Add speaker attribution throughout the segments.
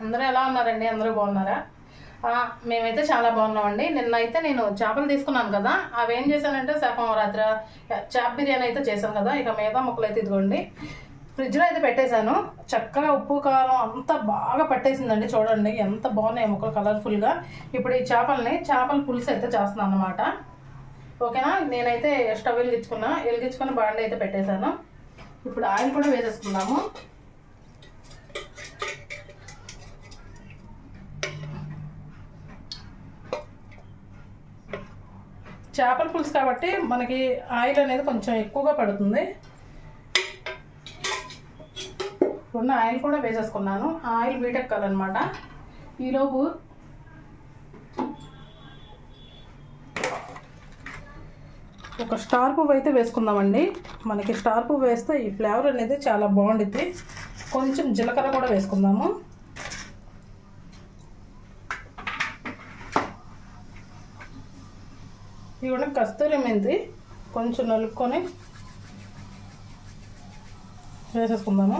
Speaker 1: అందరూ ఎలా ఉన్నారండి? అందరూ బాగున్నారా? మేమైతే చాలా బాగున్నామండి. నిన్నైతే నేను చేపలు తీసుకున్నాను కదా, అవి ఏం చేశానంటే సగం రాత్రి చేప బిర్యానీ అయితే చేశాను కదా, ఇక మిగతా ముక్కలు అయితే ఇదిగోండి ఫ్రిడ్జ్లో అయితే పెట్టేశాను. చక్కగా ఉప్పు కారం అంతా బాగా పట్టేసిందండి. చూడండి ఎంత బాగున్నాయి ముక్కలు కలర్ఫుల్గా. ఇప్పుడు ఈ చేపల పులుసు అయితే చేస్తున్నాను అన్నమాట. ఓకేనా, నేనైతే స్టవ్ వెలిగించుకొని బాండి అయితే పెట్టేశాను. ఇప్పుడు ఆయిల్ కూడా వేసేసుకున్నాము. చేపల పులుసు కాబట్టి మనకి ఆయిల్ అనేది కొంచెం ఎక్కువగా పడుతుంది. ఉన్న ఆయిల్ కూడా వేసేసుకున్నాను. ఆయిల్ వీటెక్కాలన్నమాట. ఈలోపు ఒక స్టార్ పువ్వు అయితే వేసుకుందామండి. మనకి స్టార్ పువ్వు వేస్తే ఈ ఫ్లేవర్ అనేది చాలా బాగుంటుంది. కొంచెం జీలకర్ర కూడా వేసుకుందాము. ఇవి కస్తూరి మెంతి కొంచెం నలుపుకొని వేసేసుకుందాము.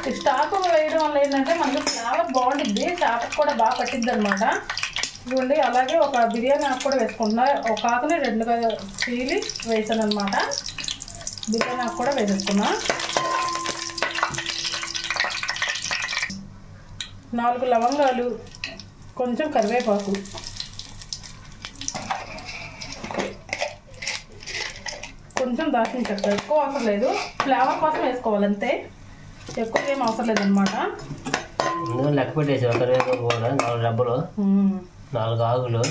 Speaker 1: ఈ స్టార్ పువ్వు వేయడం వల్ల ఏంటంటే మనకి ఫ్లేవర్ బాగుంటుంది, చేపకు కూడా బాగా పట్టిద్ది అనమాట. ఇదిగోండి, అలాగే ఒక బిర్యానీ ఆకు కూడా వేసుకుంటున్నా. ఒక ఆకుని రెండుగా చీలి వేసాను అనమాట. బిర్యానీ ఆకు కూడా వేసేసుకున్నా. 4 లవంగాలు, కొంచెం కరివేపాకు, కొంచెం దాల్చిన చెక్క. ఎక్కువ అవసరం లేదు, ఫ్లేవర్ కోసం వేసుకోవాలి అంతే, ఎక్కువ ఏం అవసరం లేదనమాట.
Speaker 2: లెక్క పెట్టేసి కరివేపాకు కూడా 4 డబ్బులు, 4 ఆకులు,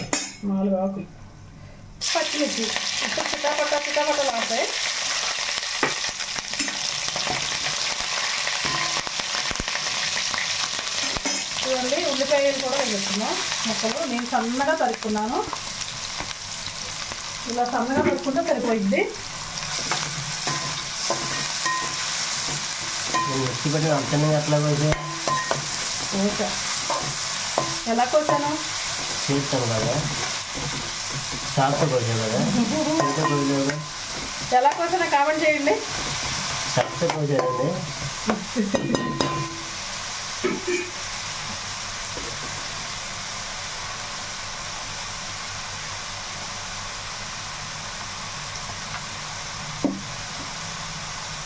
Speaker 1: పచ్చిమిర్చి ఇప్పుడు చిటాపట్టలు ఆడతాయి. చూడండి, ఉల్లిపాయలు కూడా వేసుకున్నాం ముక్కలు. నేను సన్నగా తరుక్కున్నాను. ఇలా సన్నగా తరుక్కుంటే సరిపోయింది. ఎలా కోసాను
Speaker 2: చేస్తాను కదా, చాకుతో కోసాను కదా,
Speaker 1: ఎలా కోసానో కామెంట్ చేయండి.
Speaker 2: చాకుతో కోసానండి.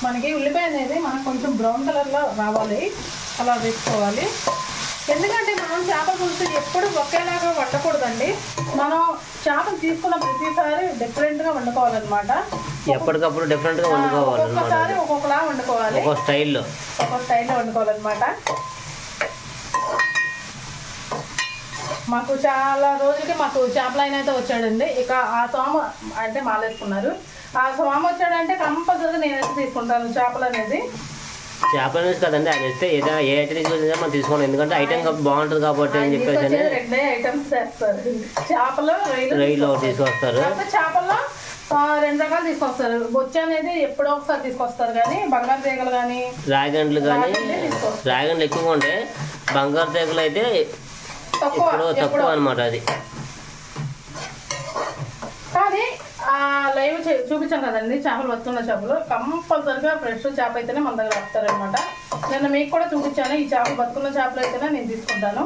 Speaker 1: మనకి ఉల్లిపాయ అనేది మనకు కొంచెం బ్రౌన్ కలర్లో రావాలి, అలా వేసుకోవాలి. ఎందుకంటే మనం చేపల పులుసు ఎప్పుడు ఒకేలాగా వండకూడదండి. మనం చేపలు తీసుకున్న ప్రతిసారి డిఫరెంట్గా వండుకోవాలన్నమాట.
Speaker 2: ఎప్పటికప్పుడు డిఫరెంట్గా వండుకోవాలి,
Speaker 1: ఒక్కొక్కసారి ఒక్కొక్కలా వండుకోవాలి, ఒక్కొక్క స్టైల్లో వండుకోవాలన్నమాట. మాకు చాలా రోజులకి చేపల ఆయన అయితే వచ్చాడండి. ఇక ఆ సోమ అంటే మాలేసుకున్నారు. ఆ సోమ వచ్చాడంటే కంపల్సరీగా నేనైతే తీసుకుంటాను చేపలు అనేది.
Speaker 2: చేపల నుంచి కదండి, అది వస్తే ఏ ఐటమ్ తీసుకొచ్చినా మనం తీసుకోవాలి. ఎందుకంటే ఐటమ్ బాగుంటుంది కాబట్టి అని చెప్పేసి
Speaker 1: ఐటమ్స్ చేస్తారు. చేపలు
Speaker 2: రైలు తీసుకొస్తారు.
Speaker 1: చేపల్లో 2 రకాలు తీసుకొస్తారు. బొచ్చు అనేది ఎప్పుడో ఒకసారి తీసుకొస్తారు, కానీ బంగారు తీగలు కానీ
Speaker 2: రాయగండ్లు ఎక్కువగా ఉంటాయి. బంగారు తీగలు అయితే తక్కువ అనమాట. అది
Speaker 1: కానీ లైవ్ చూపించాం కదండి, చేపలు వస్తున్న చేపలు కంపల్సరిగా ఫ్రెష్ చేప అయితేనే మన దగ్గర వస్తారనమాట. నేను మీకు కూడా చూపించాను, ఈ చేపలు బతుకున్న చేపలు అయితేనే నేను తీసుకుంటాను.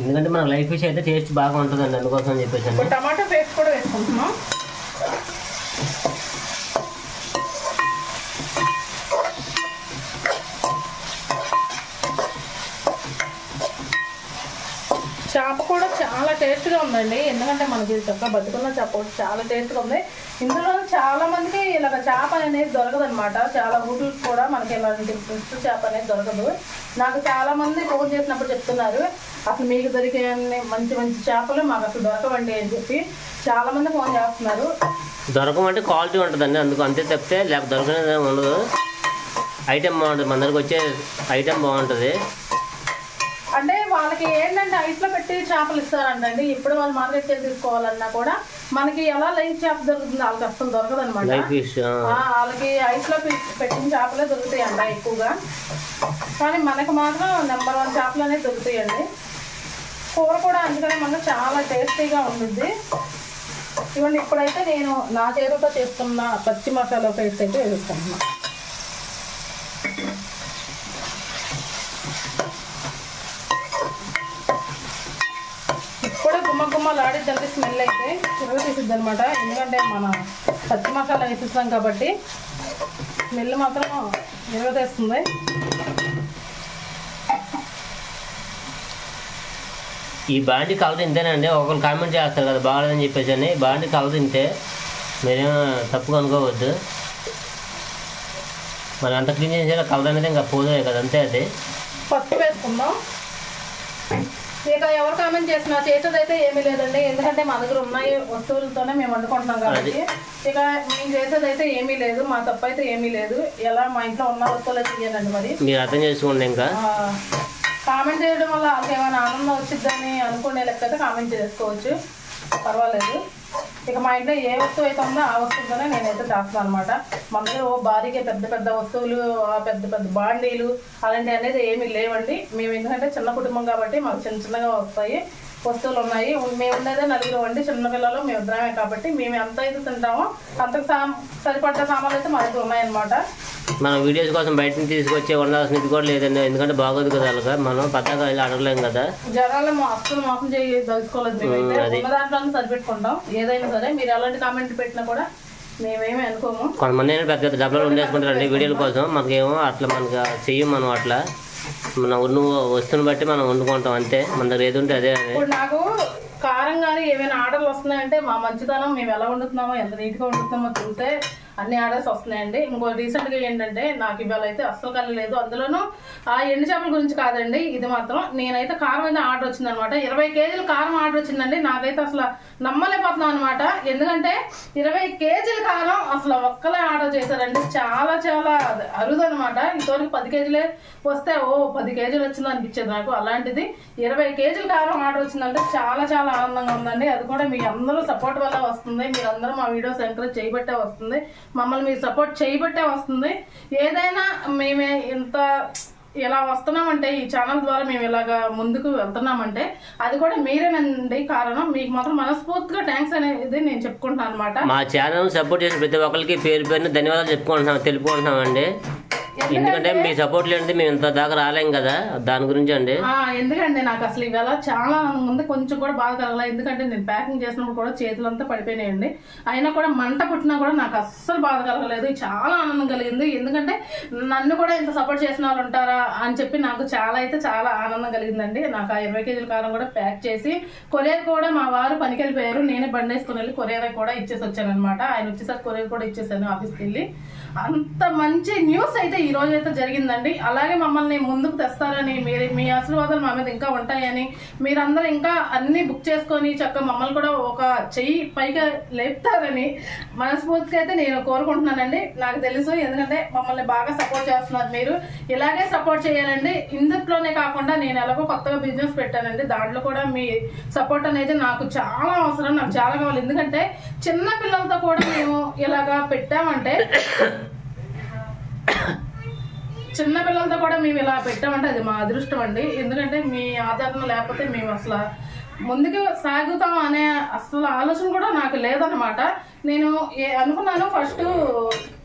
Speaker 2: ఎందుకంటే మన లైఫ్ ఫిష్ అయితే టేస్ట్ బాగా ఉంటుందండి, అందుకోసం అని చెప్పేసి.
Speaker 1: టమాటో పేస్ట్ కూడా వేసుకుంటున్నాం. చేప కూడా చాలా టేస్ట్గా ఉందండి. ఎందుకంటే మనకి చక్కగా బతుకున్న చేప చాలా టేస్ట్గా ఉంది. ఇందులో చాలా మందికి ఇలాగ చేప అనేది దొరకదు అనమాట. చాలా ఊర్లకు కూడా మనకి ఇలాంటి ఫ్రెష్ చేప అనేది దొరకదు. నాకు చాలా మంది ఫోన్ చేసినప్పుడు చెప్తున్నారు, అసలు మీకు దొరికే మంచి చేపలు మాకు అసలు దొరకవండి అని చెప్పి చాలా మంది ఫోన్ చేస్తున్నారు.
Speaker 2: దొరకమంటే క్వాలిటీ ఉంటుందండి, అందుకు అంతే తప్పితే లేకపోతే దొరకనేది ఉండదు. ఐటెం బాగుంటుంది, మన దగ్గరకు వచ్చే ఐటెం బాగుంటుంది.
Speaker 1: అంటే వాళ్ళకి ఏంటంటే ఐస్లో పెట్టి చేపలు ఇస్తారంటండి. ఇప్పుడు వాళ్ళు మార్కెట్కి వెళ్ళి తీసుకోవాలన్నా కూడా మనకి ఎలా లైవ్ చేప దొరుకుతుంది, వాళ్ళకి అసలు దొరకదు అనమాట. వాళ్ళకి ఐస్లో పెట్టిన చేపలే దొరుకుతాయి అంట ఎక్కువగా. కానీ మనకు మాత్రం నెంబర్ 1 చేపలు అనేది దొరుకుతాయండి. కూర కూడా అందుకనే మనకు చాలా టేస్టీగా ఉంటుంది. ఇవన్నీ ఇప్పుడైతే నేను నా చేతితో చేసుకున్న పచ్చి మసాలా పేస్ట్ అయితే వేసుకుంటున్నా. ఇప్పుడే గుమ్మలాడిద్దంటే స్మెల్ అయితే చిరుగు తీసిద్ది అనమాట. ఎందుకంటే మన పచ్చి మసాలా వేసిస్తాం కాబట్టి స్మెల్ మాత్రం చిరుగు తీస్తుంది.
Speaker 2: ఈ బాండి కలర్ ఇంతేనండి. ఒకరు కామెంట్ చేస్తారు కదా బాగాలేదని చెప్పేసి అని. బాండి కలర్ ఇంతే, మీరేమో తప్పుగా అనుకోవద్దు. మరి అంత క్లీన్ చేసేలా కలర్ అనేది ఇంకా పోదే కదా, అంతే. అది
Speaker 1: పసుపు వేసుకుందాం. ఇక ఎవరు కామెంట్ చేసినా చేసేదైతే ఏమీ లేదండి, ఎందుకంటే మా దగ్గర ఉన్నాయి వస్తువులతోనే మేము వండుకుంటున్నాం కాబట్టి. ఇక మేము చేసేదైతే ఏమీ లేదు, మా తప్పు అయితే ఏమీ లేదు. ఎలా మా ఇంట్లో ఉన్న వస్తువులు చేయాలండి. మరి
Speaker 2: మీరు అర్థం చేసుకోండి. ఇంకా
Speaker 1: కామెంట్ చేయడం వల్ల వాళ్ళకి ఏమైనా ఆనందం వచ్చిద్దని అనుకునే లెక్కైతే కామెంట్ చేసుకోవచ్చు, పర్వాలేదు. ఇక మా ఇంట్లో ఏ వస్తువు అయితే ఉందో ఆ వస్తువుతోనే నేనైతే చేస్తాను అనమాట. మన దగ్గర భారీగా పెద్ద పెద్ద వస్తువులు, పెద్ద పెద్ద బాండీలు అలాంటివి అనేది ఏమీ లేవండి. మేము ఎందుకంటే చిన్న కుటుంబం కాబట్టి మాకు చిన్న చిన్నగా వస్తాయి వస్తువులు ఉన్నాయి. మేము ఉండేదే నలుగురు అండి, చిన్నపిల్లలు మేము ఇద్దరమే కాబట్టి మేము ఎంత అయితే తింటామో అంతకు సరిపడ్డ సామాన్లు అయితే మా దగ్గర ఉన్నాయన్నమాట.
Speaker 2: మనం వీడియోస్ కోసం బయట నుంచి తీసుకొచ్చే వండాల్సిన ఇది కూడా లేదండి, ఎందుకంటే బాగోదు కదా. అలాగా మనం పెద్దగా ఇలా అడగలేం కదా.
Speaker 1: జనాలు అస్సలు మోసం చేయి దలుచుకోలేదు. మేమైతే ఉన్న దాంట్లో సరిపెట్టుకుంటాం. ఏదైనా సరే మీరు ఎలాంటి కామెంట్ పెట్టినా కూడా మేమేమి అనుకోము.
Speaker 2: కొంతమంది పెద్ద పెద్ద డబ్బులు ఉండేసుకుంటారండి వీడియోల కోసం. మనకేమో అట్లా మనకు చెయ్యం. మనం అట్లా మన వస్తువుని బట్టి మనం వండుకుంటాం అంతే. మన దగ్గర ఏది ఉంటే అదే.
Speaker 1: ఇప్పుడు నాకు కారం కానీ ఏమైనా ఆర్డర్లు వస్తున్నాయంటే మా మంచితనం, మేము ఎలా వండుతున్నామో ఎంత నీట్గా వండుతున్నామో చూస్తే అన్ని ఆర్డర్స్ వస్తున్నాయండి. ఇంకో రీసెంట్గా ఏంటంటే నాకు ఇవాళ అయితే అస్సలు కలలేదు. అందులోనూ ఆ ఎండు చేపల గురించి కాదండి, ఇది మాత్రం నేనైతే కారం అయితే ఆర్డర్ వచ్చిందనమాట. 20 కేజీలు కారం ఆర్డర్ వచ్చిందండి. నాకైతే అసలు నమ్మలేకపోతున్నాం అనమాట. ఎందుకంటే 20 కేజీల కారం అసలు ఒక్కలే ఆర్డర్ చేశారండి. చాలా చాలా అరుదు అనమాట. ఇంతవరకు 10 కేజీలే వస్తే 10 కేజీలు వచ్చింది అనిపించేది నాకు. అలాంటిది 20 కేజీల కారం ఆర్డర్ వచ్చిందంటే చాలా చాలా ఆనందంగా ఉందండి. అది కూడా మీ అందరూ సపోర్ట్ వల్ల వస్తుంది. మీరందరూ మా వీడియోస్ ఎంకరేజ్ చేయబట్టే వస్తుంది, మమ్మల్ని మీరు సపోర్ట్ చేయబట్టే వస్తుంది. ఏదైనా మేమే ఇంత ఇలా వస్తున్నామంటే, ఈ ఛానల్ ద్వారా మేము ఇలాగా ముందుకు వెళ్తున్నామంటే అది కూడా మీరేనండి కారణం. మీకు మాత్రం మనస్ఫూర్తిగా థ్యాంక్స్ అనేది నేను చెప్పుకుంటున్నాను అనమాట.
Speaker 2: మా ఛానల్ సపోర్ట్ చేసిన ప్రతి ఒక్కరికి పేరు పేరున ధన్యవాదాలు తెలుపుకుంటున్నామండి. ఎందుకంటే మీ సపోర్ట్ లేనిది మేము ఇంత దాకా రాలేం కదా, దాని గురించి అండి.
Speaker 1: ఎందుకంటే నాకు అసలు ఇవాళ చాలా ముందు కొంచెం కూడా బాధ కలగల. ఎందుకంటే నేను ప్యాకింగ్ చేసినప్పుడు కూడా చేతులంతా పడిపోయినాయండి. అయినా కూడా మంట పుట్టినా కూడా నాకు అస్సలు బాధ కలగలేదు, చాలా ఆనందం కలిగింది. ఎందుకంటే నన్ను కూడా ఇంత సపోర్ట్ చేసిన వాళ్ళు ఉంటారా అని చెప్పి నాకు చాలా అయితే చాలా ఆనందం కలిగిందండి. నాకు ఆ 20 కేజీల కారం కూడా ప్యాక్ చేసి కొరియర్ కూడా మా వారు పనికి వెళ్ళిపోయారు. నేనే బండి వేసుకుని వెళ్ళి కొరియర్ కూడా ఇచ్చేసి వచ్చాను అనమాట. ఆయన వచ్చేసరికి కొరియర్ కూడా ఇచ్చేసాను ఆఫీస్కి వెళ్ళి. అంత మంచి న్యూస్ అయితే ఈ రోజు అయితే జరిగిందండి. అలాగే మమ్మల్ని ముందుకు తెస్తారని, మీ ఆశీర్వాదాలు మా మీద ఇంకా ఉంటాయని, మీరందరూ ఇంకా అన్ని బుక్ చేసుకొని చక్కగా మమ్మల్ని కూడా ఒక చెయ్యి పైగా లేపుతారని మనస్ఫూర్తిగా అయితే నేను కోరుకుంటున్నానండి. నాకు తెలుసు, ఎందుకంటే మమ్మల్ని బాగా సపోర్ట్ చేస్తున్నారు. మీరు ఇలాగే సపోర్ట్ చేయాలండి. ఇందులోనే కాకుండా నేను ఎలాగో కొత్తగా బిజినెస్ పెట్టానండి, దాంట్లో కూడా మీ సపోర్ట్ అనేది నాకు చాలా అవసరం, నాకు చాలా కావాలి. ఎందుకంటే చిన్న పిల్లలతో కూడా మేము ఇలాగా పెట్టామంటే ఇలా పెట్టామంటే అది మా అదృష్టం అండి. ఎందుకంటే మీ ఆదరణ లేకపోతే మేము అసలు ముందుకు సాగుతాం అనే అసలు ఆలోచన కూడా నాకు లేదనమాట. నేను అనుకున్నాను ఫస్ట్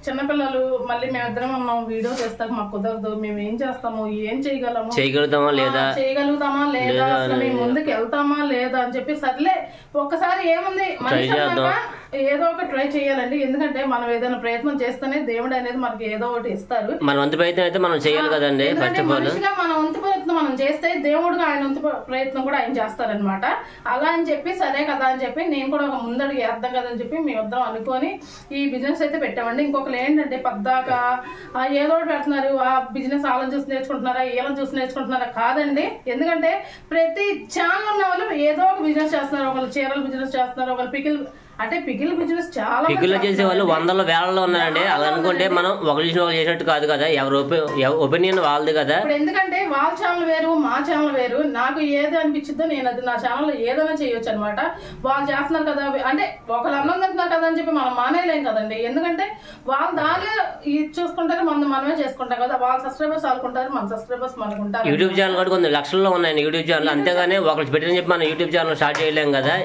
Speaker 1: చిన్నపిల్లలు మళ్ళీ మేమిద్దరం ఉన్నాం, వీడియో చేస్తాము, మాకు కుదరదు, మేము ఏం చేస్తాము, ఏం చేయగలుగుతామా లేదా అసలు మేము ముందుకు వెళ్తామా లేదా అని చెప్పి సర్లే ఒక్కసారి ఏముంది మనిషి ఏదో ఒక ట్రై చేయాలండి. ఎందుకంటే మనం ఏదైనా ప్రయత్నం చేస్తేనే దేవుడు అనేది మనకి ఏదో ఒకటి ఇస్తారు.
Speaker 2: మన వంతు ప్రయత్నం అయితే మనం చేయాలి కదండి.
Speaker 1: మనిషిగా మన వంతు ప్రయత్నం మనం చేస్తే దేవుడుగా ఆయన వంతు ప్రయత్నం కూడా ఆయన చేస్తారనమాట. అలా అని చెప్పి సరే కదా అని చెప్పి నేను కూడా ఒక ముందడుగు వేద్దాం కదా అని చెప్పి మేమిద్దరం అనుకొని ఈ బిజినెస్ అయితే పెట్టామండి. ఇంకొకరు ఏంటంటే పద్దాకా ఏదో ఒకటి పెడుతున్నారు, ఆ బిజినెస్ వాళ్ళని చూసి నేర్చుకుంటున్నారా, వీళ్ళని చూసి నేర్చుకుంటున్నారా, కాదండి. ఎందుకంటే ప్రతి ఛానల్ ఉన్న వాళ్ళు ఏదో ఒక బిజినెస్ చేస్తున్నారు. ఒకళ్ళు చీరలు బిజినెస్ చేస్తున్నారు, ఒకళ్ళు పికిల్ అంటే పికిల్ బిజినెస్ చాలా
Speaker 2: పికిల్లో చేసే వాళ్ళు వందల వేలలో ఉన్నారండి. అలా అనుకుంటే మనం ఒకరు చేసిన వాళ్ళు చేసినట్టు కాదు కదా, ఎవరి ఒపీనియన్ వాళ్ళది కదా.
Speaker 1: ఇప్పుడు ఎందుకంటే వాళ్ళ ఛానల్ వేరు, మా ఛానల్ వేరు. నాకు ఏది అనిపించిందో నేను అది నా ఛానల్లో ఏదైనా చేయొచ్చు అనమాట. వాళ్ళు చేస్తున్నారు కదా అంటే ఒకళ్ళు అన్నం తింటున్నారు కదా అని చెప్పి మనం మానేయలేం కదండి. ఎందుకంటే వాళ్ళు దానిలో ఇది చూసుకుంటారు, మనమే చేసుకుంటాం కదా. వాళ్ళ సబ్స్క్రైబర్స్ వాళ్ళకుంటారు, మన సబ్స్క్రైబర్స్ మనకుంటారు.
Speaker 2: యూట్యూబ్ ఛానల్ కూడా కొన్ని లక్షల్లో ఉన్నాయండి యూట్యూబ్ ఛానల్. అంతేగాని ఒకళ్ళు పెట్టని చెప్పి మనం యూట్యూబ్ ఛానల్ స్టార్ట్ చేయలేం కదా,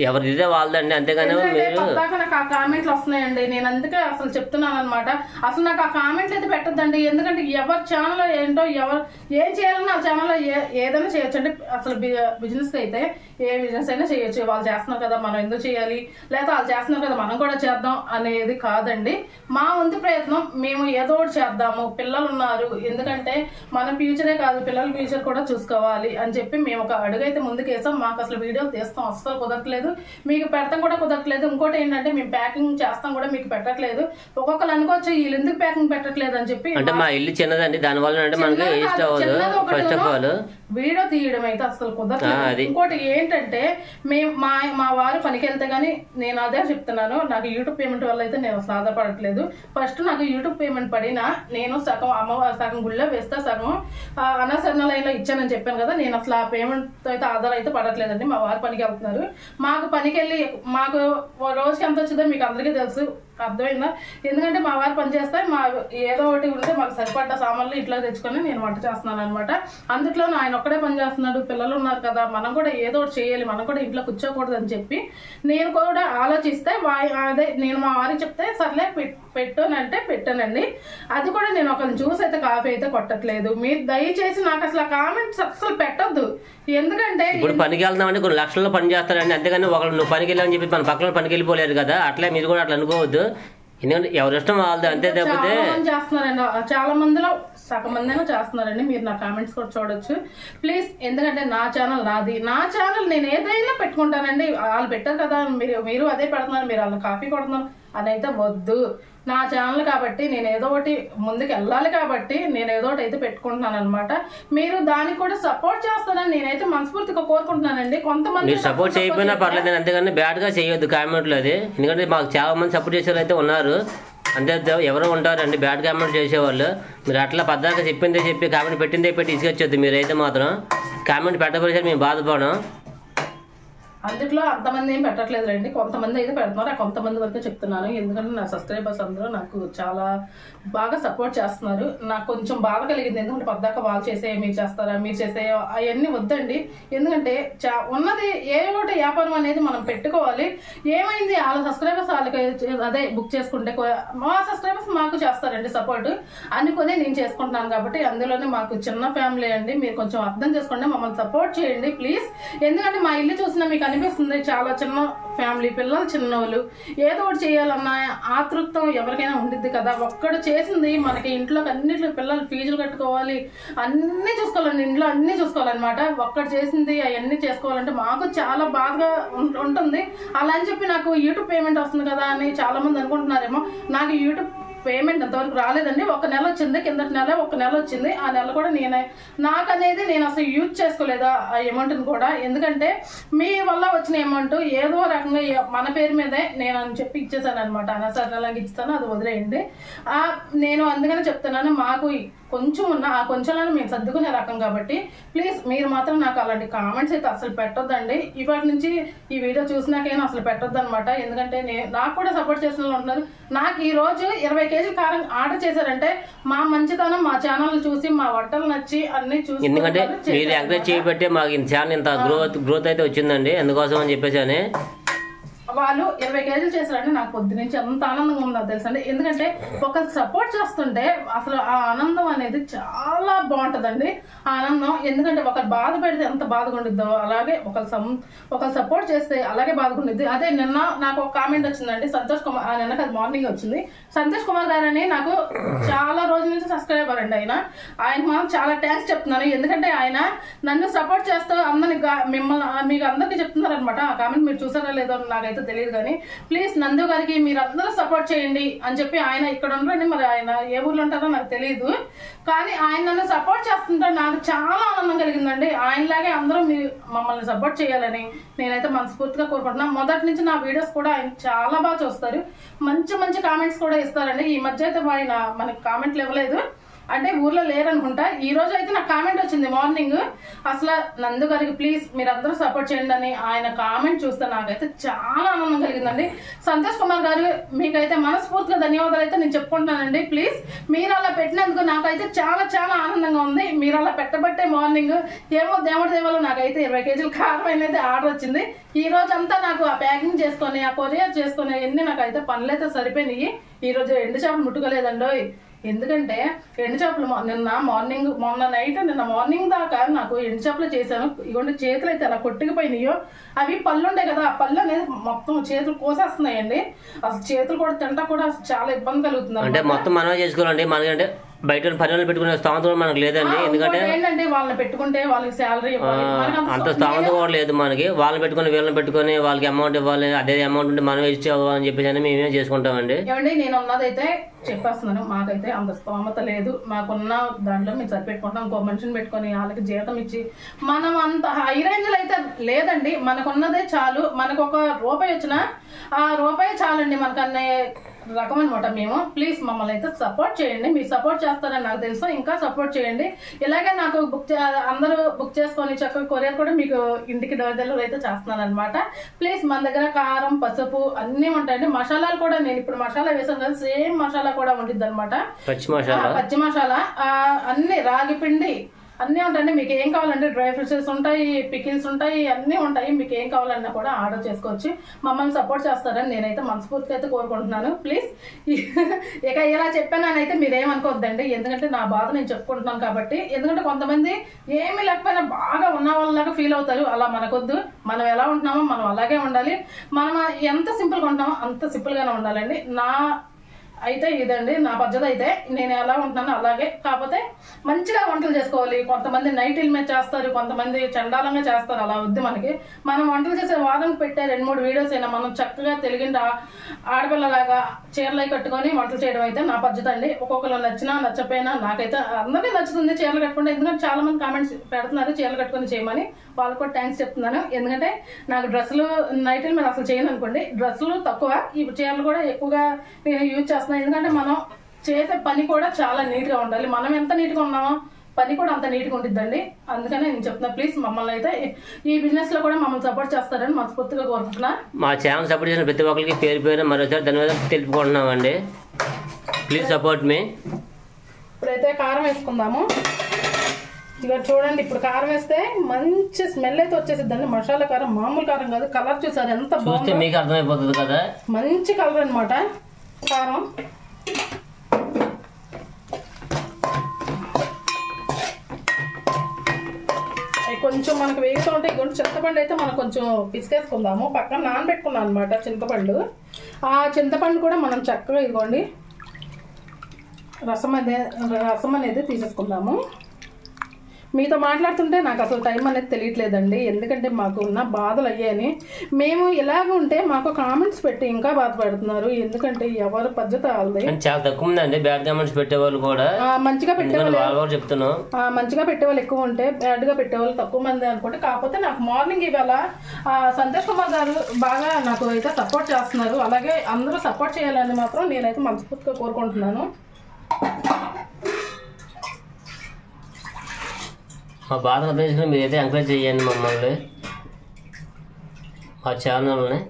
Speaker 2: ఎవరిదే వాళ్ళదండి. అంతేగాని
Speaker 1: పద్దాక నాకు ఆ కామెంట్లు వస్తున్నాయండి. నేను అందుకే అసలు చెప్తున్నాను అనమాట, అసలు నాకు ఆ కామెంట్లు అయితే పెట్టద్దండి. ఎందుకంటే ఎవరి ఛానల్ ఏంటో, ఎవరు ఏం చేయాలన్నా ఆ ఛానల్లో ఏదైనా చేయొచ్చు అండి. అసలు బిజినెస్ అయితే ఏ బిజినెస్ అయినా చేయొచ్చు. వాళ్ళు చేస్తున్నారు కదా మనం ఎందుకు చేయాలి, లేదా వాళ్ళు చేస్తున్నారు కదా మనం కూడా చేద్దాం అనేది కాదండి. మా వంతు ప్రయత్నం మేము ఏదో ఒకటి చేద్దాము. పిల్లలు ఉన్నారు, ఎందుకంటే మన ఫ్యూచరే కాదు పిల్లల ఫ్యూచర్ కూడా చూసుకోవాలి అని చెప్పి మేము ఒక అడుగైతే ముందుకేసాం. మాకు అసలు వీడియోలు తీస్తాం అస్సలు కుదరట్లేదు, మీకు పెడతాం కూడా కుదరట్లేదు. ఇంకోటి ఏంటంటే మేము ప్యాకింగ్ చేస్తాం కూడా మీకు పెట్టట్లేదు. ఒక్కొక్కరు అనుకోవచ్చు వీళ్ళు ఎందుకు ప్యాకింగ్ పెట్టట్లేదు అని చెప్పి.
Speaker 2: అంటే మా ఇల్లు చిన్నదండి, దానివల్ల అంటే మనకి ఇష్టం అవ్వదు. ఫస్ట్ ఆఫ్ ఆల్
Speaker 1: వీడియో తీయడం అయితే అసలు కుదరట్లేదు. ఇంకోటి ఏంటంటే మేము మా వారు పనికి వెళ్తే గానీ నేను అదే చెప్తున్నాను, నాకు యూట్యూబ్ పేమెంట్ వల్ల అయితే నేను అసలు ఆధారపడట్లేదు. ఫస్ట్ నాకు యూట్యూబ్ పేమెంట్ పడినా నేను సగం అమ్మవారి సగం గుళ్ళో వేస్తా, సగం అనాసరణలో ఇచ్చానని చెప్పాను కదా. నేను అసలు ఆ పేమెంట్ అయితే ఆధారం అయితే పడట్లేదండి. మా వారు పనికి వెళ్తున్నారు. మాకు పనికి వెళ్ళి మాకు రోజుకి ఎంత వచ్చిందో మీకు అందరికీ తెలుసు, అర్థమైందా? ఎందుకంటే మా వారు పని చేస్తే మా ఏదో ఒకటి ఉంటే మాకు సరిపడ్డ సామాన్లు ఇంట్లో తెచ్చుకొని నేను వంట చేస్తున్నాను అనమాట. అందుట్లో ఆయన ఒక్కడే పని చేస్తున్నాడు, పిల్లలు ఉన్నారు కదా, మనం కూడా ఏదో ఒకటి చేయాలి, మనం కూడా ఇంట్లో కూర్చోకూడదు అని చెప్పి నేను కూడా ఆలోచిస్తే అదే నేను మా వారికి చెప్తే సర్లే పెట్టానంటే పెట్టానండి. అది కూడా నేను ఒకరిని చూసి అయితే కాఫీ అయితే కొట్టట్లేదు. మీరు దయచేసి నాకు అసలు ఆ కామెంట్స్ అసలు పెట్టద్దు. ఎందుకంటే
Speaker 2: ఇప్పుడు పనికి వెళ్తామంటే కొన్ని లక్షల్లో పని చేస్తారండి. అంతేగాని ఒకళ్ళు నువ్వు పనికి వెళ్ళాలని చెప్పి మన పక్కన పనికి వెళ్ళిపోలేరు కదా, అట్లా మీరు కూడా అట్లా అనుకోవద్దు. ఎందుకంటే ఎవరి ఇష్టం వాళ్ళది, అంతే తప్పితే
Speaker 1: చేస్తున్నారండి. చాలా మందిలో సగం మంది అయినా చేస్తున్నారండి. మీరు నా కామెంట్స్ కూడా చూడొచ్చు ప్లీజ్. ఎందుకంటే నా ఛానల్ నాది, నా ఛానల్ నేను ఏదైనా పెట్టుకుంటానండి. వాళ్ళు పెట్టారు కదా మీరు అదే పెడుతున్నారు, మీరు వాళ్ళని కాఫీ కొడుతున్నారు అని అయితే వద్దు. నా ఛానల్ కాబట్టి నేను ఏదో ఒకటి ముందుకు వెళ్ళాలి కాబట్టి నేను ఏదో ఒకటి అయితే పెట్టుకుంటున్నాను అనమాట. మీరు దానికి కూడా సపోర్ట్ చేస్తారని నేనైతే మనస్ఫూర్తిగా కోరుకుంటున్నానండి. కొంతమంది
Speaker 2: సపోర్ట్ చేయకపోయినా పర్లేదు, అంతేగాని బ్యాడ్ గా చేయొద్దు కామెంట్లు. అది ఎందుకంటే మాకు చాలా మంది సపోర్ట్ చేసేవాళ్ళు అయితే ఉన్నారు, అంతే ఎవరో ఉంటారండి బ్యాడ్ కామెంట్ చేసేవాళ్ళు. మీరు అట్లా పద్దాక చెప్పిందే చెప్పి కామెంట్ పెట్టిందే పెట్టి ఇసుకొచ్చొద్దు. మీరైతే మాత్రం కామెంట్ పెట్టకపోతే మేము బాధపడం.
Speaker 1: అందుట్లో అంతమంది ఏం పెట్టట్లేదు రండి, కొంతమంది అయితే పెడుతున్నారు. ఆ కొంతమంది వరకు చెప్తున్నాను, ఎందుకంటే నా సబ్స్క్రైబర్స్ అందరూ నాకు చాలా బాగా సపోర్ట్ చేస్తున్నారు. నాకు కొంచెం బాధ కలిగింది, ఎందుకంటే పద్దాక వాళ్ళు చేసే మీరు చేస్తారా, మీరు చేసే అవన్నీ వద్దండి. ఎందుకంటే ఉన్నది ఏ ఒకటి వ్యాపారం అనేది మనం పెట్టుకోవాలి. ఏమైంది వాళ్ళ సబ్స్క్రైబర్స్ వాళ్ళకి అదే బుక్ చేసుకుంటే మా సబ్స్క్రైబర్స్ మాకు చేస్తారండి సపోర్ట్ అనుకుని నేను చేసుకుంటున్నాను. కాబట్టి అందులోనే మాకు చిన్న ఫ్యామిలీ అండి, మీరు కొంచెం అర్థం చేసుకోండి, మమ్మల్ని సపోర్ట్ చేయండి ప్లీజ్. ఎందుకంటే మా ఇల్లు చూసినా మీకు అనిపిస్తుంది చాలా చిన్న ఫ్యామిలీ, పిల్లలు చిన్నోళ్ళు, ఏదో ఒకటి చేయాలన్న ఆతృత్వం ఎవరికైనా ఉండిద్ది కదా. ఒక్కడు చేసింది మనకి ఇంట్లోకి అన్నిట్లో పిల్లలు ఫీజులు కట్టుకోవాలి, అన్నీ చూసుకోవాలండి, ఇంట్లో అన్నీ చూసుకోవాలన్నమాట. ఒక్కడు చేసింది అవన్నీ చేసుకోవాలంటే మాకు చాలా బాధగా ఉంటుంది. అలా అని చెప్పి నాకు యూట్యూబ్ పేమెంట్ వస్తుంది కదా అని చాలా మంది అనుకుంటున్నారేమో. నాకు యూట్యూబ్ పేమెంట్ అంతవరకు రాలేదండి. ఒక నెల వచ్చింది, కిందటి నెల ఒక నెల వచ్చింది. ఆ నెల కూడా నాకు అనేది నేను అసలు యూజ్ చేసుకోలేదు ఆ అమౌంట్ని కూడా. ఎందుకంటే మీ వల్ల వచ్చిన అమౌంట్ ఏదో రకంగా మన పేరు మీదే నేను అని చెప్పి ఇచ్చేసాను అనమాట. అనసరణలాగా ఇచ్చేసాను, అది వదిలేయండి. నేను అందుకనే చెప్తున్నాను, మాకు కొంచెం ఉన్న ఆ కొంచెంలో మేము సర్దుకునే రకం కాబట్టి ప్లీజ్ మీరు మాత్రం నాకు అలాంటి కామెంట్స్ అయితే అసలు పెట్టొద్దండి. ఇవాటి నుంచి ఈ వీడియో చూసినాకైనా అసలు పెట్టొద్దు అనమాట. ఎందుకంటే నాకు కూడా సపోర్ట్ చేసిన వాళ్ళు ఉంటున్నారు. నాకు ఈ రోజు 20 కేజీలు కారం ఆర్డర్ చేశారంటే మా మంచితనం, మా ఛానల్ చూసి, మా వంటలు నచ్చి అన్ని చూసి,
Speaker 2: ఎందుకంటే మీరు ఎంకరేజ్ చేయబట్టే మాకు ఛానల్ ఇంత గ్రోత్ అయితే వచ్చిందండి. ఎందుకోసం అని చెప్పేసి
Speaker 1: వాళ్ళు 20 కేజీలు చేశారంటే నాకు పొద్దు నుంచి అంత ఆనందంగా ఉందో తెలుసండి. ఎందుకంటే ఒక సపోర్ట్ చేస్తుంటే అసలు ఆ ఆనందం అనేది చాలా బాగుంటుందండి. ఆ ఆనందం ఎందుకంటే ఒకరు బాధ పెడితే ఎంత బాధగా ఉండిద్దో అలాగే ఒకరు సపోర్ట్ చేస్తే అలాగే బాధగా ఉండిద్ది. అదే నిన్న నాకు ఒక కామెంట్ వచ్చిందండి, సంతోష్ కుమార్, నిన్నకు అది మార్నింగ్ వచ్చింది. సంతోష్ కుమార్ గారు అని నాకు చాలా రోజుల నుంచి సబ్స్క్రైబర్ అండి. ఆయనకు మనం చాలా థ్యాంక్స్ చెప్తున్నాను. ఎందుకంటే ఆయన నన్ను సపోర్ట్ చేస్తూ అందరికి మిమ్మల్ని మీకు అందరికీ చెప్తున్నారు అనమాట. ఆ కామెంట్ మీరు చూసారా లేదో నాకైతే తెలియదు కానీ ప్లీజ్ నందు గారికి మీరు అందరూ సపోర్ట్ చేయండి అని చెప్పి ఆయన ఇక్కడ ఉండండి, మరి ఆయన ఏ ఊర్లో ఉంటారో నాకు తెలియదు, కానీ ఆయన నన్ను సపోర్ట్ చేస్తుంటే నాకు చాలా ఆనందం కలిగిందండి. ఆయనలాగే అందరూ మీరు మమ్మల్ని సపోర్ట్ చేయాలని నేనైతే మనస్ఫూర్తిగా కోరుకుంటున్నాను. మొదటి నుంచి నా వీడియోస్ కూడా ఆయన చాలా బాగా చూస్తారు, మంచి మంచి కామెంట్స్ కూడా ఇస్తారండి. ఈ మధ్య అయితే ఆయన మనకి కామెంట్లు ఇవ్వలేదు, అంటే ఊర్లో లేరనుకుంటా. ఈ రోజు అయితే నాకు కామెంట్ వచ్చింది మార్నింగ్, అసలు నందు గారికి ప్లీజ్ మీరు అందరూ సపోర్ట్ చేయండి అని ఆయన కామెంట్ చూస్తే నాకైతే చాలా ఆనందం కలిగిందండి. సంతోష్ కుమార్ గారు మీకైతే మనస్ఫూర్తిగా ధన్యవాదాలు అయితే నేను చెప్పుకుంటానండి. ప్లీజ్ మీరు అలా పెట్టినందుకు నాకైతే చాలా చాలా ఆనందంగా ఉంది. మీరు అలా పెట్టబట్టే మార్నింగ్ ఏమో దేవుడి దేవాలో నాకైతే 20 కేజీల కారం అనేది ఆర్డర్ వచ్చింది. ఈ రోజు అంతా నాకు ఆ ప్యాకింగ్ చేసుకొని ఆ కొరియర్ చేసుకుని ఎన్ని నాకైతే పనులైతే సరిపోయినాయి. ఈ రోజు ఎండు చేపలు ముట్టుకోలేదండో, ఎందుకంటే ఎండు చేపలు నిన్న మార్నింగ్ దాకా నాకు ఎండు చేపలు చేశాను. ఇగోండి చేతులు అయితే అలా కొట్టుకుపోయినాయో, అవి పళ్ళు ఉంటాయి కదా, ఆ పళ్ళు అనేది మొత్తం చేతులు కోసేస్తున్నాయండి. అసలు చేతులు కూడా తింటా కూడా చాలా ఇబ్బంది కలుగుతుంది.
Speaker 2: అంటే మొత్తం మనమే చేసుకోవాలండి, మనకంటే బయట పనులు పెట్టుకునే స్థామత మనకు లేదండి. ఎందుకంటే
Speaker 1: ఏంటంటే వాళ్ళని పెట్టుకుంటే వాళ్ళకి శాలరీ
Speaker 2: అంత స్థామత కూడా లేదు మనకి. వాళ్ళని పెట్టుకుని వీళ్ళని పెట్టుకుని వాళ్ళకి అమౌంట్ ఇవ్వాలి, అదే అమౌంట్ ఉంటే మనం ఇచ్చేవాలని చెప్పేసి మేమే చేసుకుంటామండి.
Speaker 1: ఏమండి నేను ఉన్నదైతే చెప్పేస్తున్నాను, మాకైతే అంత స్తోమత లేదు. మాకున్న దాంట్లో మేము సరిపెట్టుకుంటాం. ఇంకో మనిషిని పెట్టుకొని వాళ్ళకి జీతం ఇచ్చి మనం అంత హై రేంజ్లో అయితే లేదండి. మనకున్నదే చాలు. మనకు ఒక రూపాయి వచ్చినా ఆ రూపాయి చాలండి మనకు అనే రకం అనమాట మేము. ప్లీజ్ మమ్మల్ని అయితే సపోర్ట్ చేయండి. మీరు సపోర్ట్ చేస్తారని నాకు తెలుసు, ఇంకా సపోర్ట్ చేయండి. ఇలాగే నాకు అందరూ బుక్ చేసుకొని చక్కగా కొరియర్ కూడా మీకు ఇంటికి డెలివరీ అయితే చేస్తున్నాను అనమాట. ప్లీజ్ మన దగ్గర కారం, పసుపు అన్నీ ఉంటాయండి. మసాలాలు కూడా నేను ఇప్పుడు మసాలా వేసాను కదా, సేమ్ మసాలా కూడా ఉంటుంది అనమాట. పచ్చి మసాలా అన్ని, రాగి పిండి అన్నీ ఉంటాయండి. మీకు ఏం కావాలంటే డ్రై ఫ్రూట్స్ ఉంటాయి, పికిల్స్ ఉంటాయి, అన్నీ ఉంటాయి. మీకు ఏం కావాలన్నా కూడా ఆర్డర్ చేసుకోవచ్చు. మమ్మల్ని సపోర్ట్ చేస్తారని నేనైతే మనస్ఫూర్తిగా అయితే కోరుకుంటున్నాను. ప్లీజ్ ఇక ఇలా చెప్పానైతే మీరేమనుకోవద్దండి, ఎందుకంటే నా బాధ నేను చెప్పుకుంటున్నాను కాబట్టి. ఎందుకంటే కొంతమంది ఏమీ లేకపోయినా బాగా ఉన్న వాళ్ళలాగా ఫీల్ అవుతారు. అలా మనకొద్దు. మనం ఎలా ఉంటున్నామో మనం అలాగే ఉండాలి. మనం ఎంత సింపుల్గా ఉంటున్నామో అంత సింపుల్గానే ఉండాలండి. నా అయితే ఇదండి నా పద్ధతి. అయితే నేను ఎలా ఉంటున్నానో అలాగే, కాకపోతే మంచిగా వంటలు చేసుకోవాలి. కొంతమంది నైటీల మీద చేస్తారు, కొంతమంది చండాలంగా చేస్తారు. అలా వద్దు మనకి. మనం వంటలు చేసే వారానికి పెట్టే 2-3 వీడియోస్ అయినా మనం చక్కగా తెలుగుండి ఆడపిల్లలాగా చీరలు కట్టుకొని వంటలు చేయడం అయితే నా పద్ధతి అండి. ఒక్కొక్కరు నచ్చినా నచ్చపోయినా నాకైతే అందరికీ నచ్చుతుంది చీరలు కట్టుకుంటే. ఎందుకంటే చాలా మంది కామెంట్స్ పెడుతున్నారు చీరలు కట్టుకొని చేయమని, వాళ్ళకి కూడా థ్యాంక్స్ చెప్తున్నాను. ఎందుకంటే నాకు డ్రెస్సులు నైటీల మీద అసలు చేయను అనుకోండి, డ్రెస్సులు తక్కువ, ఈ చీరలు కూడా ఎక్కువగా నేను యూజ్ చేస్తున్నాను. ఎందుకంటే మనం చేసే పని కూడా చాలా నీట్గా ఉండాలి. మనం ఎంత నీట్గా ఉన్నామో పని కూడా అంత నీట్గా ఉంటుందండి. అందుకనే నేను చెప్తున్నా, ప్లీజ్ మమ్మల్ని అయితే ఈ బిజినెస్ లో కూడా మమ్మల్ని సపోర్ట్ చేస్తారని మనస్ఫూర్తిగా కోరుకుంటున్నా.
Speaker 2: మా ఛానల్ సపోర్ట్ చేసిన ప్రతి ఒక్కరికి పేరు పేరు మరోసారి ధన్యవాదాలు తెలుపుకుంటున్నామండి. ప్లీజ్ సపోర్ట్ మీ.
Speaker 1: ఇప్పుడైతే కారం వేసుకుందాము. ఇక చూడండి, ఇప్పుడు కారం వేస్తే మంచి స్మెల్ అయితే వచ్చేసిద్దండి. మసాలా కారం, మామూలు కారం కాదు. కలర్ చూసారు ఎంత బాగుందో,
Speaker 2: మీకు అర్థమైపోతుంది కదా.
Speaker 1: మంచి కలర్ అనమాట కారం. కొంచెం మనకు వేస్తూ ఉంటే ఇటువంటి చింతపండు అయితే మనం కొంచెం పిసికేసుకుందాము. పక్కన నానబెట్టుకున్నాను అనమాట చింతపండు. ఆ చింతపండు కూడా మనం చక్కగా ఇదిగోండి రసం అనేది తీసేసుకుందాము. మీతో మాట్లాడుతుంటే నాకు అసలు టైం అనేది తెలియట్లేదండి, ఎందుకంటే మాకు ఉన్న బాధలు అయ్యాయని. మేము ఇలాగ ఉంటే మాకు కామెంట్స్ పెట్టి ఇంకా బాధపడుతున్నారు, ఎందుకంటే ఎవరు పద్ధతి వాళ్ళది.
Speaker 2: చాలా తక్కువ ఉందండి బ్యాడ్ కామెంట్స్ పెట్టేవాళ్ళు కూడా.
Speaker 1: మంచిగా పెట్టేవాళ్ళు
Speaker 2: చెప్తున్నాను,
Speaker 1: మంచిగా పెట్టేవాళ్ళు ఎక్కువ ఉంటే బ్యాడ్ గా పెట్టేవాళ్ళు తక్కువ మంది అనుకుంటే. కాకపోతే నాకు మార్నింగ్ ఇవాళ సంతోష్ కుమార్ గారు బాగా నాకు అయితే సపోర్ట్ చేస్తున్నారు. అలాగే అందరూ సపోర్ట్ చేయాలని మాత్రం నేనైతే మనస్ఫూర్తిగా కోరుకుంటున్నాను.
Speaker 2: మా బాధ అర్థం చేసుకుని మీరైతే ఎంకరేజ్ చేయండి మమ్మల్ని, మా ఛానల్ని.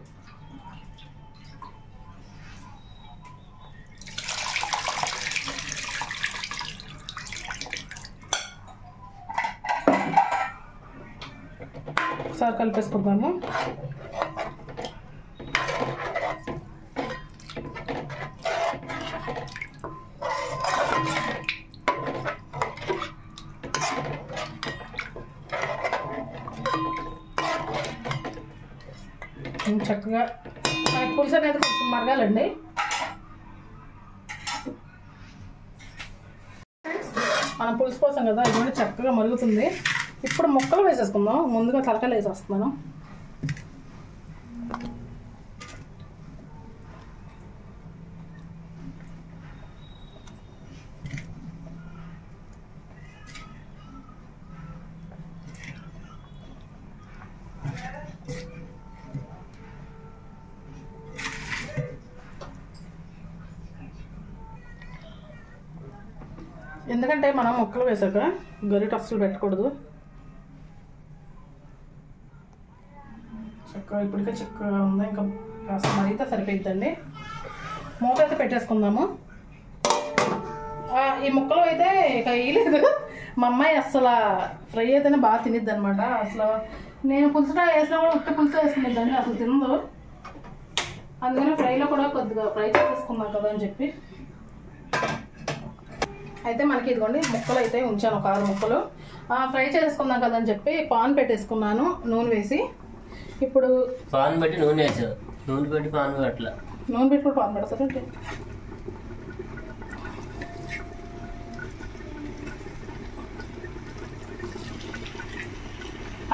Speaker 1: ఒకసారి కలిపేసుకుందాము. చక్కగా మనకి పులుసు అనేది కొంచెం మరగాలండి. మనం పులుసు కోసం కదా ఇవన్నీ చక్కగా మరుగుతుంది. ఇప్పుడు ముక్కలు వేసేసుకుందాం. ముందుగా తలకాయలు వేసేస్తున్నాను. ఎందుకంటే మనం ముక్కలు వేసాక గరిట అస్సలు పెట్టకూడదు. చక్కగా ఇప్పటికే చిక్కగా ఉంది, ఇంకా కాస్త మరైతే సరిపోయిద్దండి. మూత అయితే పెట్టేసుకుందాము. ఈ ముక్కలు అయితే ఇక వేయలేదు. మా అమ్మాయి అసలు ఫ్రై అయితేనే బాగా తినిద్ది అనమాట. అసలు నేను పులుసులో వేసినా కూడా ఉట్టి పులుసు వేసుకునేద్దండి, అసలు తినదు. అందుకని ఫ్రైలో కూడా కొద్దిగా ఫ్రై చేసేసుకుందాం కదా అని చెప్పి అయితే మనకి ఇదిగోండి ముక్కలు అయితే ఉంచాను, ఒక 6 ముక్కలు ఫ్రై చేసుకుందాం కదా అని చెప్పి పాన్ పెట్టేసుకున్నాను నూనె వేసి. ఇప్పుడు
Speaker 2: పాన్ పెట్టి నూనె వేసావు, నూనె పెట్టి పాన్ పెట్టలా,
Speaker 1: నూనె పెట్టి కూడా పాన్ పెడతారంటే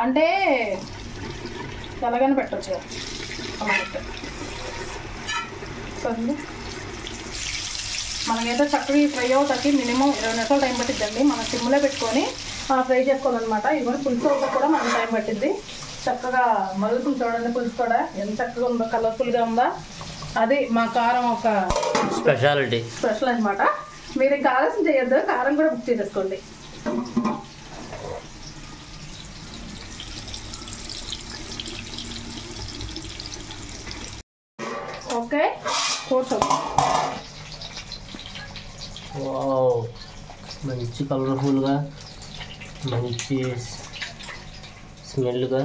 Speaker 1: అంటే ఎలాగైనా పెట్టచ్చు అలా పెట్ట. సరే మనకైతే చక్కగా ఫ్రై అవుతాకి మినిమం 20 నిమిషాలు టైం పట్టిద్దండి. మనం సిమ్లో పెట్టుకొని ఫ్రై చేసుకోవాలన్నమాట. ఇవన్నీ పులుసు అవుతాకి కూడా మనకు టైం పట్టిద్ది. చక్కగా మరుగుతుంది చూడండి, పులుసు కూడా ఎంత చక్కగా ఉందో, కలర్ఫుల్గా ఉందా. అది మా కారం ఒక స్పెషల్ అనమాట. మీరు ఇంకా ఆలస్యం చేయొద్దు, కారం కూడా బుక్ చేసేసుకోండి. ఓకే కూర్చోండి.
Speaker 2: మంచి కలర్ఫుల్గా, మంచి స్మెల్గా,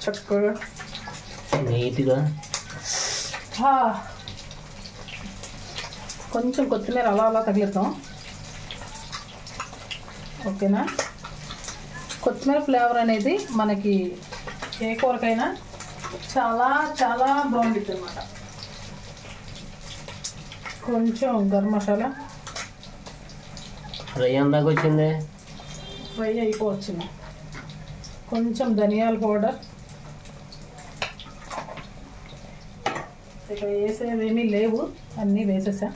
Speaker 1: చక్కగా
Speaker 2: నీట్గా.
Speaker 1: కొంచెం కొత్తిమీర అలా అలా తగిలిద్దాం. ఓకేనా? కొత్తిమీర ఫ్లేవర్ అనేది మనకి ఏ కూరకైనా చాలా చాలా బాగుంటుంది అన్నమాట. కొంచెం గరం మసాలా
Speaker 2: ఫ్రై ఎందాక వచ్చింది,
Speaker 1: ఫ్రై అయిపోవచ్చింది. కొంచెం ధనియాల పౌడర్, ఇక్కడ వేసేవేమీ లేవు, అన్నీ వేసేసా.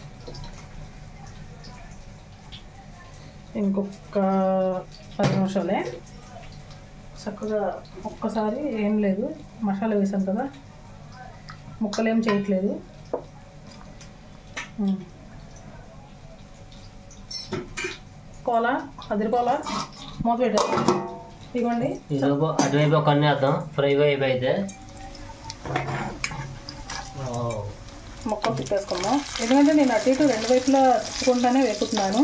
Speaker 1: ఇంకొక 10 నిమిషాలే. చక్కగా ఒక్కసారి ఏం లేదు, మసాలా వేసాం కదా, ముక్కలు ఏం చేయట్లేదు. కోలా అదిరిపోలా మూత పెట్టారు. ఇదిగోండి
Speaker 2: అటువైపు ఒక వేద్దాం, ఫ్రై వైపు అయితే
Speaker 1: ముక్కలు తిప్పేసుకుందాం. ఎందుకంటే నేను అటు ఇటు 2 వైపులా తిప్పుకుంటానే వేపుతున్నాను.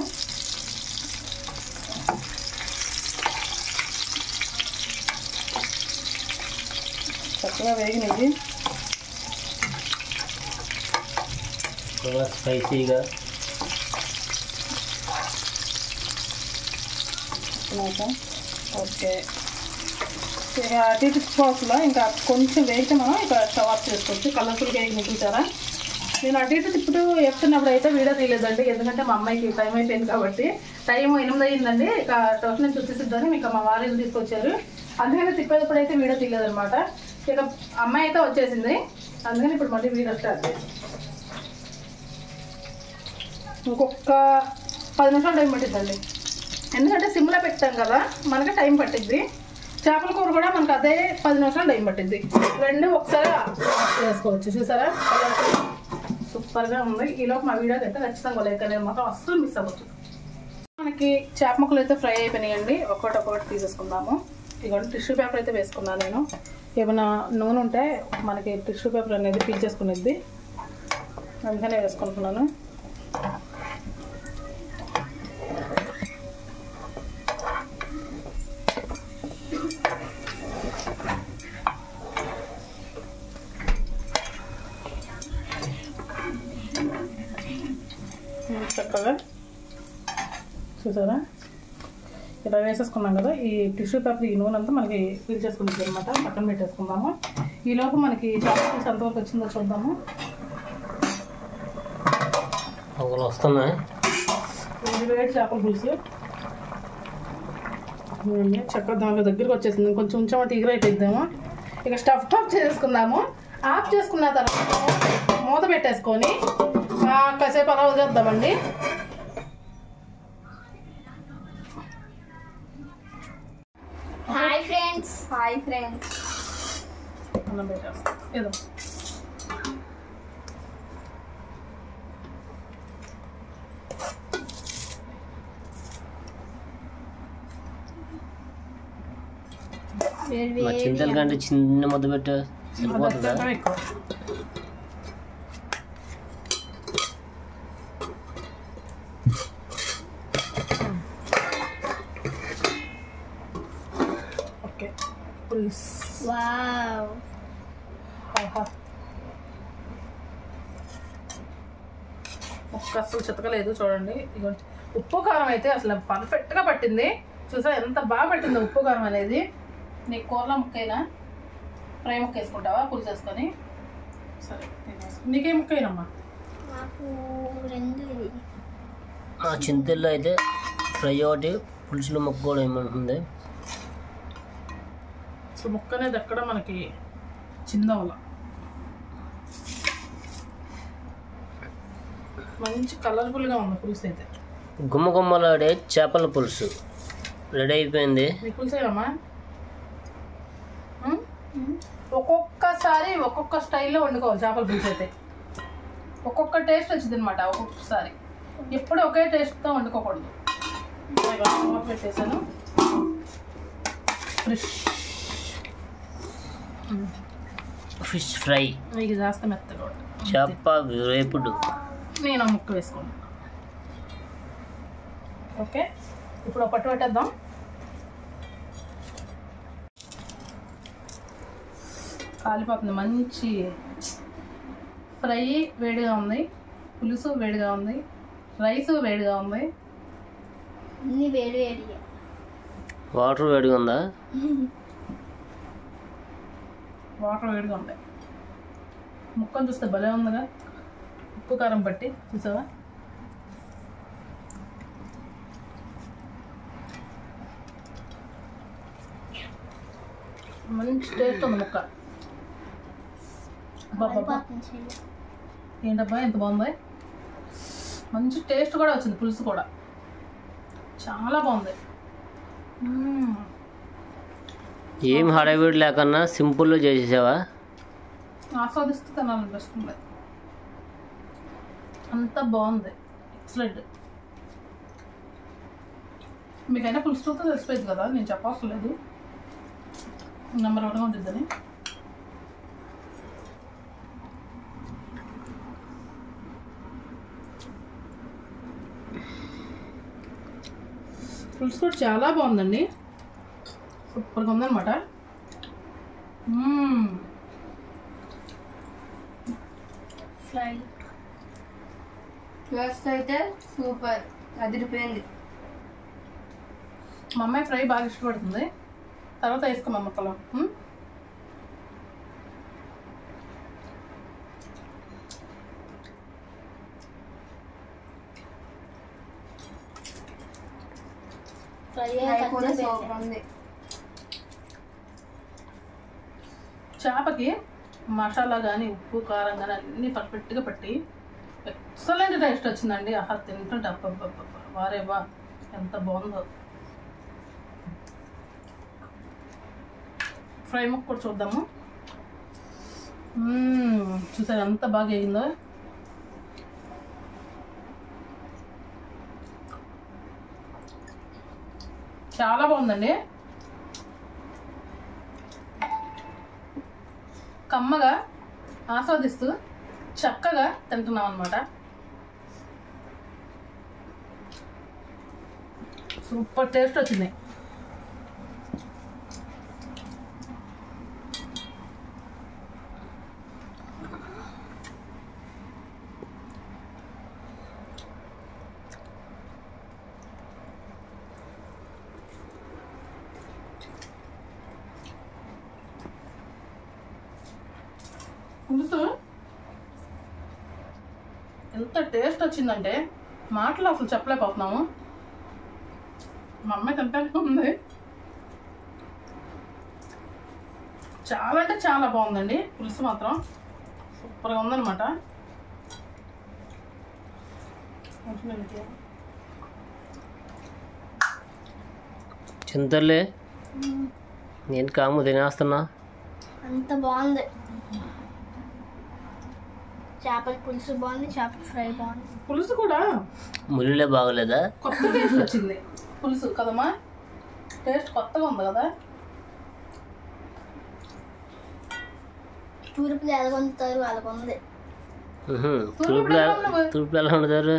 Speaker 1: చక్కగా వేగినది,
Speaker 2: స్పైసీగా.
Speaker 1: ఓకే, ఇక అటు ఇటు తిప్పుకోవాల్సిందా, ఇంకా కొంచెం వేగితే మనం ఇక స్టవ్ ఆఫ్ చేసుకోవచ్చు. కలర్ఫుల్గా వేగి చూసారా? నేను అటు ఇటు తిప్పుతూ వేపుతున్నప్పుడు అయితే వీడియో తీయలేదండి, ఎందుకంటే మా అమ్మాయికి టైం అయిపోయింది కాబట్టి. టైం 8 అయ్యిందండి, ఇక ట్యూషన్ నుంచి వచ్చేసిద్దని మీకు మా వారిని తీసుకొచ్చారు. అందుకని తిప్పేటప్పుడు అయితే వీడియో తీయలేదనమాట. ఇక అమ్మాయి అయితే వచ్చేసింది, అందుకని ఇప్పుడు మళ్ళీ వీడియో స్టార్ట్ చేసి ఇంకొక 10 నిమిషాలు టైం పట్టిద్దండి. ఎందుకంటే సిమ్లో పెట్టాం కదా, మనకి టైం పట్టిద్ది. చేపల కూర కూడా మనకు అదే 10 నిమిషాలు టైం పట్టిద్ది. 2 ఒకసారి వేసుకోవచ్చు. చూసారా సూపర్గా ఉంది. ఈలోపు మా వీడియోకి అయితే ఖచ్చితంగా లైక్ అనేది మాత్రం అస్సలు మిస్ అవ్వచ్చు. మనకి చేప ముక్కలు అయితే ఫ్రై అయిపోయినాయండి. ఒక్కొక్కటి తీసేసుకుందాము. ఇదిగోండి టిష్యూ పేపర్ అయితే వేసుకున్నాను నేను. ఏమైనా నూనె ఉంటే మనకి టిష్యూ పేపర్ అనేది పీల్చేసుకునేది, అందుకనే వేసుకుంటున్నాను. చక్కగా చూసారా ఇలా వేసేసుకున్నాం కదా. ఈ టిష్యూ పేపర్ ఈ నూనె అంతా మనకి ఫీల్ చేసుకుంటుంది అనమాట. పక్కన పెట్టేసుకుందాము. ఈలోపు మనకి చేపల పులుసు ఎంతవరకు వచ్చిందో చూద్దాము.
Speaker 2: వస్తున్నాయి
Speaker 1: వేడి చేపల పులుసు చక్కగా దాని దగ్గరికి వచ్చేసింది. కొంచెం ఉంచామంటే ఎగురైపోయిద్దాము. ఇక స్టవ్ ఆఫ్ చేసుకుందాము. ఆఫ్ చేసుకున్న తర్వాత మూత పెట్టేసుకొని కాసేపు అలా వదిలేద్దామండి.
Speaker 3: Hi friends. Hi friends.
Speaker 1: అన్నం పెట్టేస్తాం ఏదో.
Speaker 2: మా చింతల కంటే చిన్న ముద్ద పెట్టు సరిపోతుందా?
Speaker 1: ఎక్కువ ఓకే పులుసు.
Speaker 3: వావ్
Speaker 1: ఆహా ముక్క అసలు చితకలేదు చూడండి. ఇదిగోండి ఉప్పు కారం అయితే అసలు పర్ఫెక్ట్గా పట్టింది. చూసా ఎంత బాగా పట్టింది ఉప్పు కారం అనేది. నీకు కూరలో ముక్కైనా ఫ్రై ముక్క వేసుకుంటావా పులుసు వేసుకొని? సరే నీకే ముక్క అయినమ్మా?
Speaker 3: నాకు రెండు.
Speaker 2: మా చింతల్లో అయితే ఫ్రై ఒకటి పులుసులో ముక్క కూడా ఏమంటుంది.
Speaker 1: అసలు ముక్క అనేది ఎక్కడ మనకి చిందవల మంచి కలర్ఫుల్గా ఉంది పులుసు అయితే.
Speaker 2: గుమ్మ గుమ్మలాడే చేపల పులుసు రెడీ అయిపోయింది.
Speaker 1: నీ పులుసు ఏమమ్మా? ఒక్కొక్కసారి ఒక్కొక్క స్టైల్లో వండుకోవాలి చేపల పులుసు అయితే. ఒక్కొక్క టేస్ట్ వచ్చింది అనమాట ఒక్కొక్కసారి. ఎప్పుడు ఒకే టేస్ట్తో వండుకోకూడదు. పెట్టేసాను
Speaker 2: ఫిష్ ఫ్రై,
Speaker 1: మీకు జాస్తి మెత్తగా
Speaker 2: చేప వేపుడు.
Speaker 1: నేను ముక్క వేసుకున్నాను. ఓకే ఇప్పుడు పట్టు పెట్టేద్దాం. కాలిపోతుంది. మంచి ఫ్రై వేడిగా ఉంది, పులుసు వేడిగా ఉంది, రైస్ వేడిగా ఉంది.
Speaker 3: అన్ని వేడి వేడిగా.
Speaker 2: వాటర్ వేడిగా ఉందా?
Speaker 1: వాటర్ వేడిగా ఉంది. ముక్కను చూస్తే భలే ఉందిగా ఉప్పు కారం పట్టి. చూసావా? మంచి టేస్ట్ ఉంది ముక్క. బాబా ఏంటబ్బా ఎంత బాగుంది. మంచి టేస్ట్ కూడా వచ్చింది. పులుసు కూడా చాలా బాగుంది.
Speaker 2: ఏం హడావిడి లేకన్నా సింపుల్గా చేసేసావా?
Speaker 1: ఆస్వాదిస్తూ తినాలనిపిస్తుంది. అంత బాగుంది. ఎక్సలెంట్. మీకైనా పులుసు చూస్తే తెలిసిపోయింది కదా, నేను చెప్పవసరం లేదు. నెంబర్ 1గా ఉంటుందని. పులుసు కూడా చాలా బాగుందండి. సూపర్గా ఉందన్నమాట.
Speaker 3: ఫ్రై టేస్ట్ అయితే సూపర్, అదిరిపోయింది.
Speaker 1: మా అమ్మాయి ఫ్రై బాగా ఇష్టపడుతుంది. తర్వాత వేసుకోమా ముక్కలు.
Speaker 3: ఫ్రై కూడా సూపర్ ఉంది.
Speaker 1: చేపకి మసాలా కానీ ఉప్పు కారం కానీ అన్నీ పర్ఫెక్ట్గా పట్టి ఎక్సలెంట్ టేస్ట్ వచ్చిందండి. ఆహా తింటుంటే అబ్బబ్బబ్బ వారేవా ఎంత బాగుందో. ఫ్రై ముక్క కూడా చూద్దాము. చూసారు ఎంత బాగా వేగిందో. చాలా బాగుందండి. కమ్మగా ఆస్వాదిస్తూ చక్కగా తింటున్నాం అన్నమాట. సూపర్ టేస్ట్ వచ్చింది. పులుసు ఎంత టేస్ట్ వచ్చిందంటే మాటలు అసలు చెప్పలేకపోతున్నాము. మా అమ్మాయి తింటానే ఉంది. చాలా అంటే చాలా బాగుందండి. పులుసు మాత్రం సూపర్గా ఉందన్నమాట.
Speaker 2: చింతలే నేను కాము తినేస్తున్నా.
Speaker 3: అంత బాగుంది. చేపల పులుసు బాగుంది, చేపల ఫ్రై బాగుంది.
Speaker 1: పులుసు కూడా
Speaker 2: ముళ్ళే బాగలేదా?
Speaker 1: కొత్త టేస్ట్ వచ్చింది పులుసు కదమ్మా. టేస్ట్ కొత్తగా ఉంది కదా.
Speaker 3: తూర్పులో ఎలా వండుతారు అలాగ ఉంది.
Speaker 2: తూర్పులో ఎలా వండుతారు?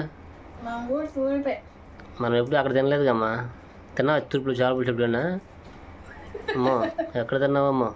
Speaker 3: మనం కూడా తూర్పే.
Speaker 2: మనం ఎప్పుడు అక్కడ తినలేదు కమ్మా. తిన్నావా తూర్పులో చేపల పులుసు ఎప్పుడైనా? అమ్మో ఎక్కడ తిన్నావమ్మా?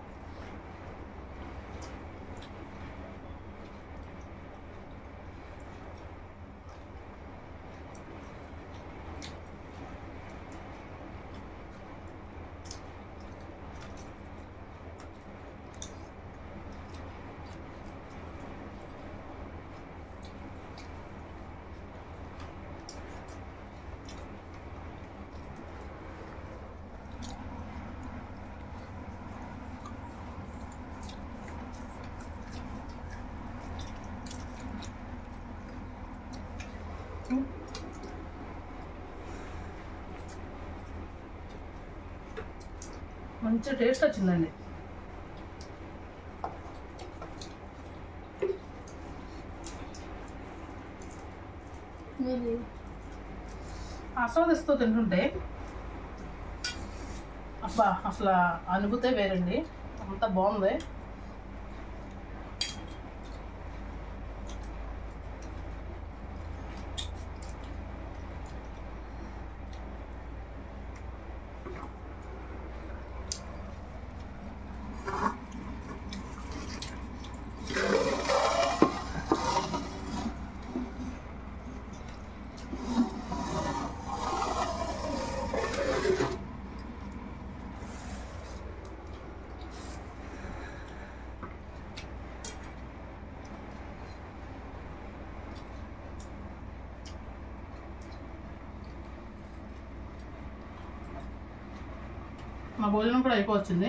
Speaker 1: మంచి టేస్ట్ వచ్చిందండి. ఆస్వాదిస్తూ తింటుంటే అబ్బా అసలు అనుభూతే వేరండి. అంత బాగుంది. మా భోజనం కూడా అయిపోవచ్చింది.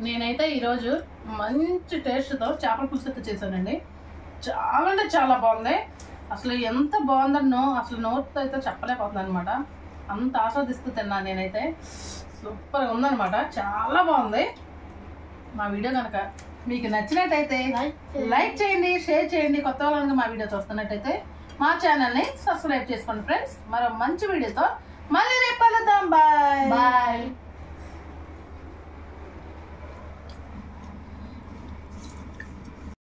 Speaker 1: నేనైతే ఈరోజు మంచి టేస్ట్తో చేపల పులుసు అయితే చేశానండి. చాలా అంటే చాలా బాగుంది. అసలు ఎంత బాగుందన్నో అసలు నోటితో అయితే చెప్పలేకపోతుంది అనమాట. అంత ఆస్వాదిస్తూ తిన్నాను నేనైతే. సూపర్గా ఉందన్నమాట. చాలా బాగుంది. మా వీడియో కనుక మీకు నచ్చినట్టయితే లైక్ చేయండి, షేర్ చేయండి. కొత్త వాళ్ళని మా వీడియో చూస్తున్నట్టయితే మా ఛానల్ని సబ్స్క్రైబ్ చేసుకోండి ఫ్రెండ్స్. మరో మంచి వీడియోతో మళ్ళీ రేపు కలుద్దాం. బాయ్.